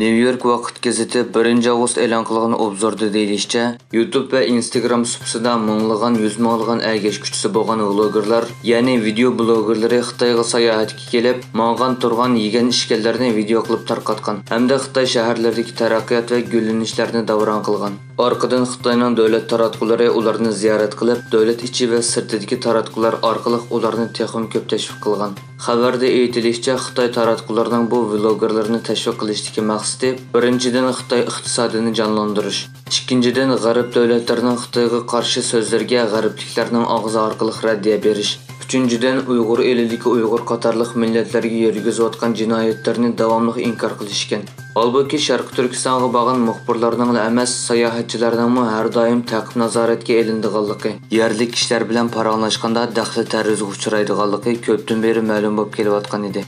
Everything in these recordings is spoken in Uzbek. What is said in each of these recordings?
New York vaqt gazeti 1 avgust e'lon qilgan obzorda deyilishicha, YouTube va Instagram supsida minglagan, yuz minglagan ergashuvchisi bo'lgan vlogerlar, ya'ni video blogerlari Xitoyga sayohatga kelib, mang'an turgan yegan ishkallarni video qilib tarqatgan hamda Xitoy shaharlaridagi taraqqiyot va gullanishlarni davron qilgan. Orqadan Xitoyning davlat taratqullari ularni ziyorat qilib, davlat ichi va sirtidagi taratqular orqali ularni texnik ko'p tashviq qilgan. Xabarda aytilishicha, Xitoy taratqullarining bu vlogerlarni tashviq qilishdagi maqsadi birinchidan Xitoy iqtisodini jonlantirish, ikkinchidan g'arb davlatlarining Xitoyga qarshi so'zlarga g'arbliklarning og'zi orqali raddiya berish, uchinchidan Uyg'ur elidagi Uyg'ur qatorliq millatlarga yurgizayotgan jinoyatlarni davomli inkor qilish ekan. Holbuki Sharq Turkistonga borgan muxbirlarning emas, sayohatchilarning har doim ta'qib nazoratga elindiganligi, yerlik kishilar bilan paranglashganda daxli taruzga uchraydiganligi ko'pdan beri ma'lum bo'lib kelayotgan edi.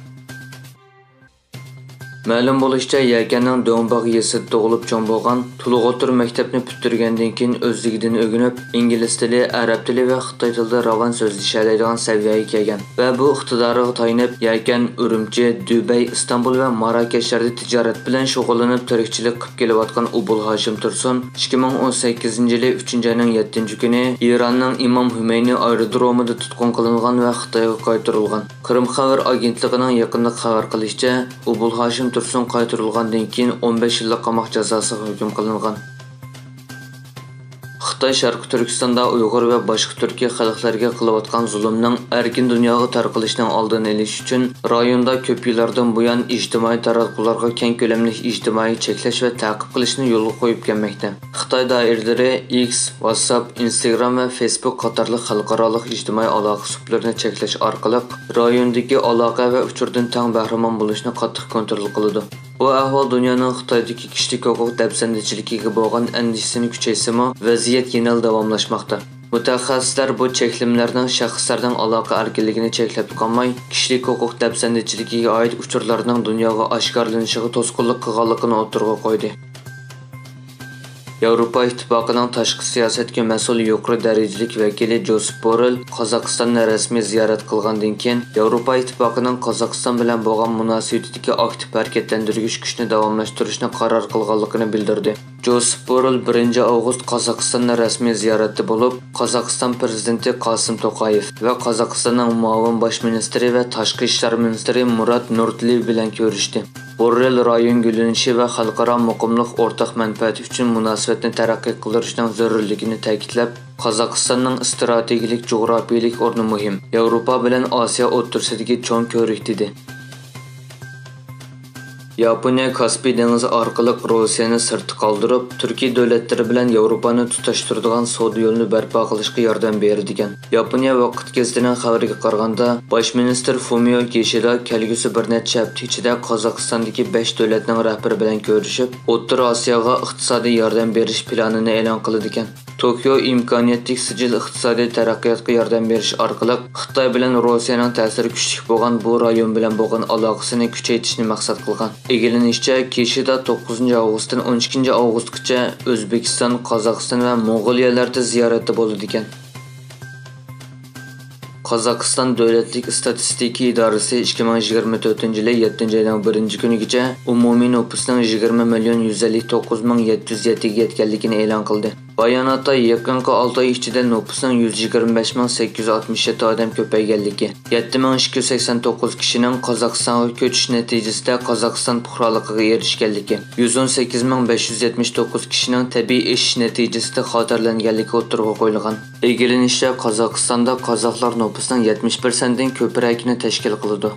Ma'lum bo'lishicha, Yakanning Do'nbaq yesida tug'ilib cho'ng bo'lgan, Tulug'otur maktabni bitirgandan keyin o'zligidan o'rganib, ingliz tili, arab tili va xitoy tilida ravon so'zlasha saviyaga kelgan va bu iqtidoriga tayanib, Yakan Urumchi, Dubay, Istanbul va Marokashlarda tijorat bilan shug'ullanib, tirikchilik qilib kelayotgan Ubul Hashim Tursun 2018-yili 3-oyning 7-kuni Eronning Imom Humayni aerodromida tutqun qilingan va Xitoyga qaytarilgan. Qrim xabar agentligining yaqinda xabar qilishicha, Ubul Hashim Tursun qaytarilgandan keyin 15 yillik qamoq jazosiga hukm qilingan. Xitoy Sharq Turkistonda Uyg'ur va boshqa Turkiy xalqlarga qilayotgan zulmning erkin dunyoga tarqalishining oldini olish uchun rayonda ko'p yillardan buyon ijtimoiy taratqularga keng ko'lamli ijtimoiy cheklash va ta'qib qilishni yo'lga qo'yib kelmoqda. Xitoy doiralari X, WhatsApp, Instagram va Facebook qatorli xalqaro ijtimoiy aloqa suplarni cheklash orqali rayondagi aloqa va uchurdan tang bahramon bo'lishni qattiq kontrol qiladi. Bu ahvol dunyoning Xitoydagi kishilik huquq dabsandichiligiga bo'lgan andishasini kuchaysimi, vaziyat yana davomlashmoqda. Mutaxassislar bu cheklimlarning shaxslarning aloqa erkinligini cheklab qolmay, kishilik huquq dabsandichiligiga oid uchurlarning dunyoga oshkorlanishiga to'sqinlik qilganligini o'tirg'a qo'ydi. Yevropa İttifaqının tashqi siyosatga mas'ul yuqori darajalik vakili Josep Borrell Qozog'istonni rasmiy ziyorat qilgandan keyin Yevropa İttifaqının Qozog'iston bilan bo'lgan munosabatidagi aktiv harakatlantirgich kuchni davomlashtirishni qaror qilganligini bildirdi. Josep Borrell 1 avgust Qozog'istonni rasmiy ziyoratda bo'lib, Qozog'iston prezidenti Qosim To'qayev va Qozog'istonning muavin bosh ministri va tashqi ishlar ministri Murat Nurtliyev bilan ko'rishdi. Borrell rayon gullanishi va xalqaro muqimlik o'rtaq manfaati uchun munosabatni taraqqiy qildirishning zarurligini ta'kidlab, Qozog'istonning strategik jo'grafiyalik o'rni muhim, Yevropa bilan Osiyo o'rtasidagi cho'ng ko'rik dedi. Yaponiya Kaspiy dengizi orqali Rossiyani sirti qoldirib, Turkiy davlatlari bilan Yevropani tutashtiradigan savdo yo'lini barpo qilishga yordam beradigan. Yaponiya vaqt gazetining xabariga qaraganda, bosh ministr Fumio Kishida kelgusi bir necha hafta ichida Qozog'istondagi 5 davlatning rahbari bilan ko'rishib, O'rta Osiyoga iqtisodiy yordam berish planini e'lon qildi ekan. Tokio imkoniyatli sijil iqtisodiy taraqqiyotga yordam berish orqali Xitoy bilan Rossiyaning ta'siri kuchli bo'lgan bu rayon bilan bo'lgan aloqasini kuchaytirishni maqsad qilgan. Egilinishcha, Kishida 9 avgustdan 12 avgustgacha O'zbekiston, Qozog'iston va Mong'oliyalarda ziyoratda bo'ldi ekan. Qozog'iston davlatlik statistika idorasi 2024-yili 7-oyning 1-kunigacha umumiy nüfusning 20.159.707 ga yetganligini e'lon qildi. Bayonotda yaqinqi 6 oy ichida nüfusning 125.867 odam ko'payganligi, 7.289 kishining Qozog'istonga ko'chish natijasida Qozog'iston fuqaroligiga erishganligi, 118.579 kishining tabiiy ishish natijasida xotirlanganligi o'tirg'a qo'yilgan. Egilinishcha, Qozog'istonda qozoqlar nüfusning 70%dan ko'pragini tashkil qiladi.